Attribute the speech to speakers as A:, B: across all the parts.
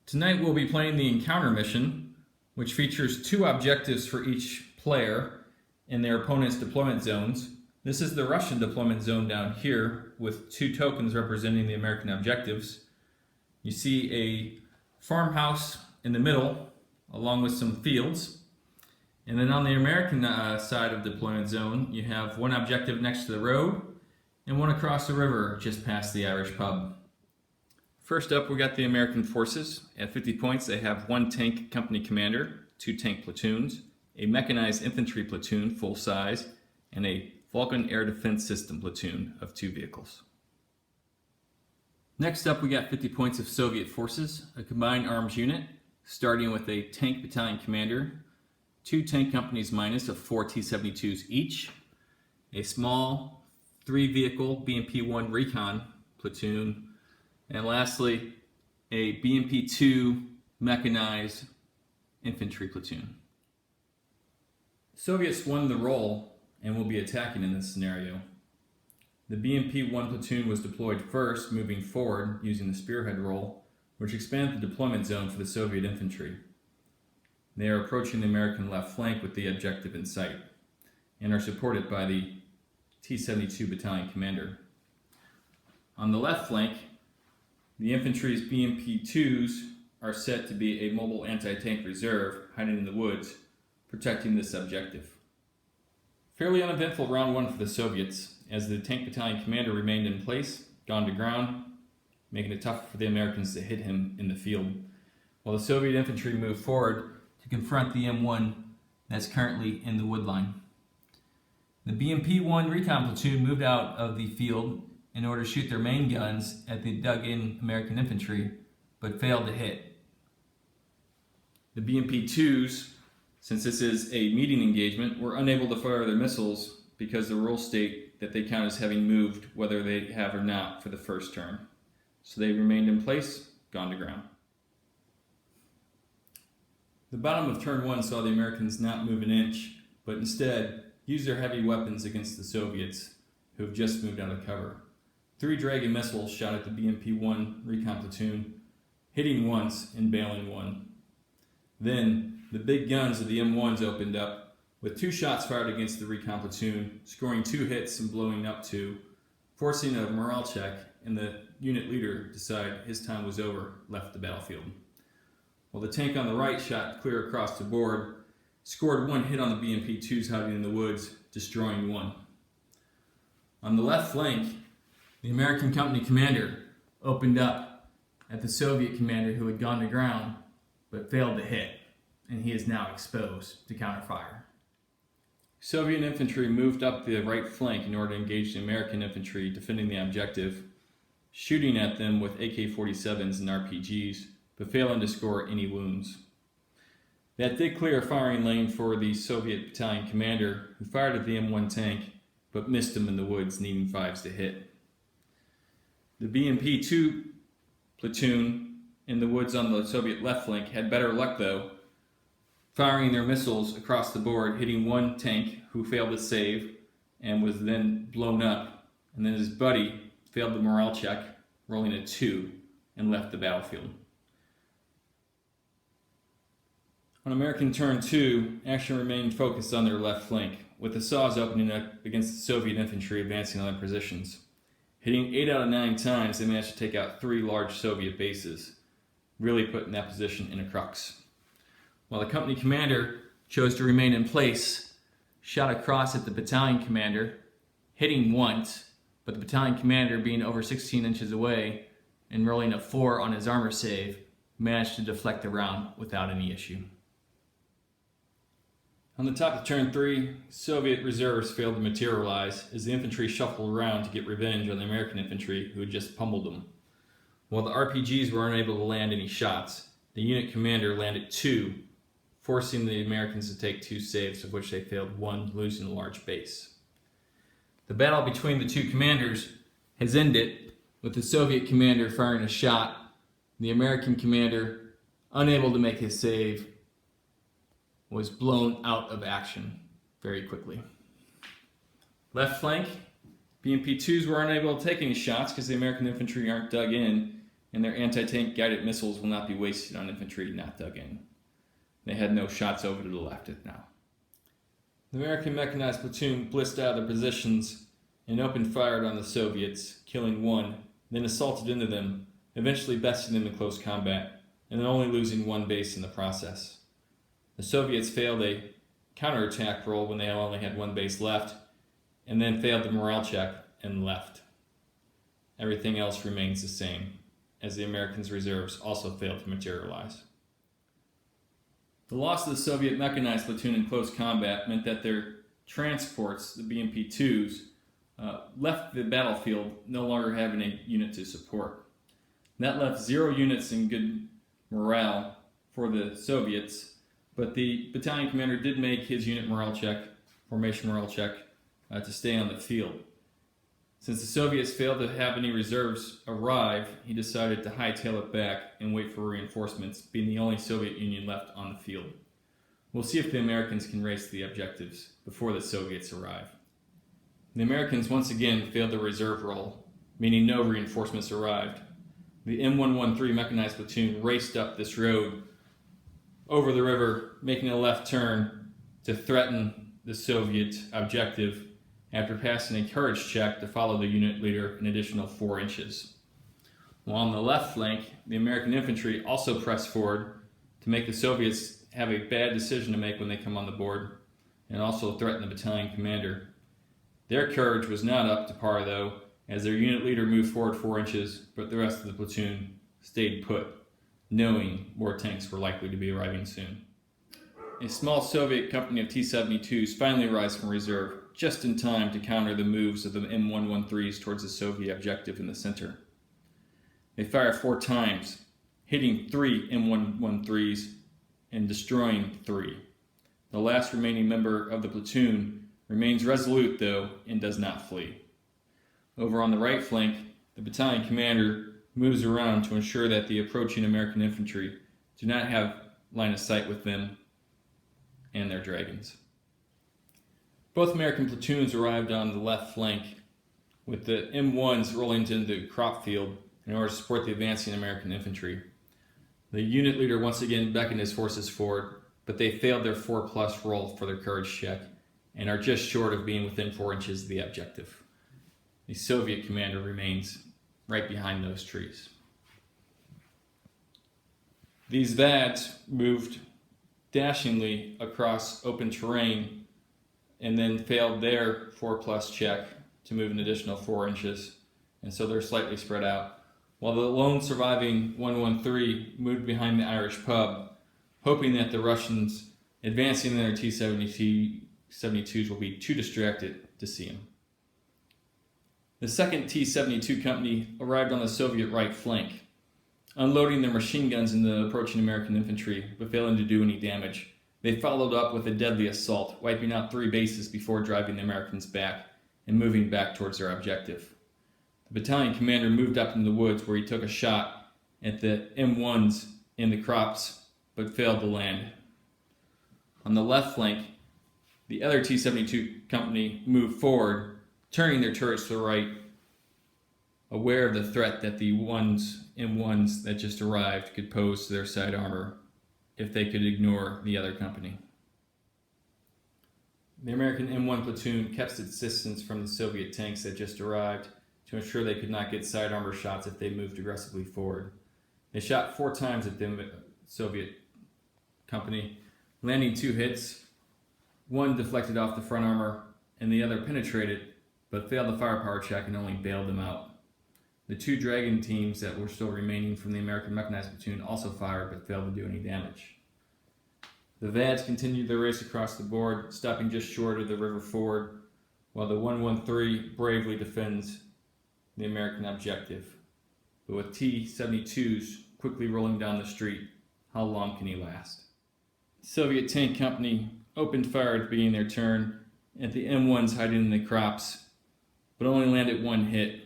A: Tonight we'll be playing the encounter mission, which features 2 objectives for each player in their opponent's deployment zones. This is the Russian deployment zone down here with 2 tokens representing the American objectives. You see a farmhouse in the middle along with some fields. And then on the American side of the deployment zone, you have 1 objective next to the road and 1 across the river just past the Irish pub. First up, we got the American forces. At 50 points, they have 1 tank company commander, 2 tank platoons, a mechanized infantry platoon full size, and a Vulcan air defense system platoon of 2 vehicles. Next up, we got 50 points of Soviet forces, a combined arms unit, starting with a tank battalion commander, 2 tank companies minus of 4 T-72s each, a small 3 vehicle BMP-1 recon platoon, and lastly, a BMP-2 mechanized infantry platoon. Soviets won the role and will be attacking in this scenario. The BMP-1 platoon was deployed first, moving forward using the spearhead role, which expanded the deployment zone for the Soviet infantry. They are approaching the American left flank with the objective in sight, and are supported by the T-72 battalion commander. On the left flank, the infantry's BMP-2s are set to be a mobile anti-tank reserve hiding in the woods, protecting this objective. Fairly uneventful round 1 for the Soviets, as the tank battalion commander remained in place, gone to ground, making it tougher for the Americans to hit him in the field, while the Soviet infantry moved forward to confront the M1 that's currently in the wood line. The BMP-1 recon platoon moved out of the field in order to shoot their main guns at the dug-in American infantry, but failed to hit. The BMP-2s, since this is a meeting engagement, were unable to fire their missiles because the rules state that they count as having moved whether they have or not for the first turn. So they remained in place, gone to ground. The bottom of turn 1 saw the Americans not move an inch, but instead use their heavy weapons against the Soviets, who have just moved out of cover. 3 Dragon missiles shot at the BMP-1 recon platoon, hitting once and bailing 1. Then, the big guns of the M1s opened up, with 2 shots fired against the recon platoon, scoring 2 hits and blowing up 2, forcing a morale check, and the unit leader decided his time was over, left the battlefield. While the tank on the right shot clear across the board, scored 1 hit on the BMP-2s hiding in the woods, destroying 1. On the left flank, the American company commander opened up at the Soviet commander who had gone to ground but failed to hit, and he is now exposed to counterfire. Soviet infantry moved up the right flank in order to engage the American infantry defending the objective, shooting at them with AK-47s and RPGs, but failing to score any wounds. That did clear a firing lane for the Soviet battalion commander, who fired at the M1 tank, but missed him in the woods, needing 5s to hit. The BMP-2 platoon in the woods on the Soviet left flank had better luck though, firing their missiles across the board, hitting 1 tank who failed to save and was then blown up, and then his buddy failed the morale check, rolling a 2 and left the battlefield. On American turn 2, action remained focused on their left flank, with the SAWs opening up against the Soviet infantry advancing on their positions. Hitting 8 out of 9 times, they managed to take out 3 large Soviet bases, really putting that position in a crux. While the company commander chose to remain in place, shot across at the battalion commander, hitting once, but the battalion commander, being over 16 inches away and rolling a 4 on his armor save, managed to deflect the round without any issue. On the top of turn 3, Soviet reserves failed to materialize as the infantry shuffled around to get revenge on the American infantry who had just pummeled them. While the RPGs were unable to land any shots, the unit commander landed 2, forcing the Americans to take 2 saves, of which they failed 1, losing a large base. The battle between the 2 commanders has ended, with the Soviet commander firing a shot, the American commander, unable to make his save, was blown out of action very quickly. Left flank, BMP-2s were unable to take any shots because the American infantry aren't dug in, and their anti-tank guided missiles will not be wasted on infantry not dug in. They had no shots over to the left now. The American mechanized platoon blitzed out of their positions and opened fire on the Soviets, killing one, then assaulted into them, eventually besting them in close combat, and then only losing one base in the process. The Soviets failed a counterattack roll when they only had one base left, and then failed the morale check and left. Everything else remains the same, as the Americans' reserves also failed to materialize. The loss of the Soviet mechanized platoon in close combat meant that their transports, the BMP-2s, left the battlefield no longer having a unit to support. That left 0 units in good morale for the Soviets, but the battalion commander did make his unit morale check, formation morale check, to stay on the field. Since the Soviets failed to have any reserves arrive, he decided to hightail it back and wait for reinforcements, being the only Soviet Union left on the field. We'll see if the Americans can race the objectives before the Soviets arrive. The Americans once again failed the reserve roll, meaning no reinforcements arrived. The M113 mechanized platoon raced up this road over the river, making a left turn to threaten the Soviet objective after passing a courage check to follow the unit leader an additional 4 inches. While on the left flank, the American infantry also pressed forward to make the Soviets have a bad decision to make when they come on the board, and also threaten the battalion commander. Their courage was not up to par though, as their unit leader moved forward 4 inches, but the rest of the platoon stayed put, knowing more tanks were likely to be arriving soon. A small Soviet company of T-72s finally arrives from reserve, just in time to counter the moves of the M113s towards the Soviet objective in the center. They fire 4 times, hitting 3 M113s and destroying 3. The last remaining member of the platoon remains resolute though and does not flee. Over on the right flank, the battalion commander moves around to ensure that the approaching American infantry do not have line of sight with them and their dragons. Both American platoons arrived on the left flank, with the M1s rolling into the crop field in order to support the advancing American infantry. The unit leader once again beckoned his forces forward, but they failed their 4+ roll for their courage check and are just short of being within 4 inches of the objective. The Soviet commander remains right behind those trees. These VADs moved dashingly across open terrain and then failed their 4+ check to move an additional 4 inches, and so they're slightly spread out, while the lone surviving 113 moved behind the Irish pub, hoping that the Russians advancing in their T-72s will be too distracted to see him. The 2nd T-72 company arrived on the Soviet right flank, unloading their machine guns in the approaching American infantry, but failing to do any damage. They followed up with a deadly assault, wiping out 3 bases before driving the Americans back and moving back towards their objective. The battalion commander moved up in the woods where he took a shot at the M1s in the crops, but failed to land. On the left flank, the other T-72 company moved forward, turning their turrets to the right, aware of the threat that the M1s that just arrived could pose to their side armor if they could ignore the other company. The American M1 platoon kept its distance from the Soviet tanks that just arrived to ensure they could not get side armor shots if they moved aggressively forward. They shot 4 times at the Soviet company, landing 2 hits. One deflected off the front armor, and the other penetrated, but failed the firepower check and only bailed them out. The 2 Dragon teams that were still remaining from the American mechanized platoon also fired, but failed to do any damage. The VADs continued their race across the board, stopping just short of the river ford, while the 113 bravely defends the American objective. But with T-72s quickly rolling down the street, how long can he last? The Soviet tank company opened fire at being their turn at the M1s hiding in the crops, but only landed 1 hit.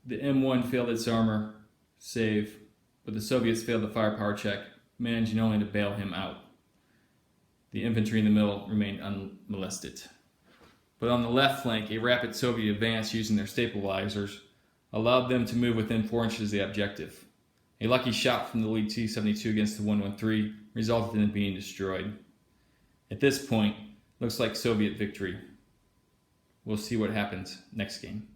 A: The M1 failed its armor save, but the Soviets failed the firepower check, managing only to bail him out. The infantry in the middle remained unmolested. But on the left flank, a rapid Soviet advance using their stabilizers allowed them to move within 4 inches of the objective. A lucky shot from the lead T-72 against the 113 resulted in it being destroyed. At this point, looks like Soviet victory. We'll see what happens next game.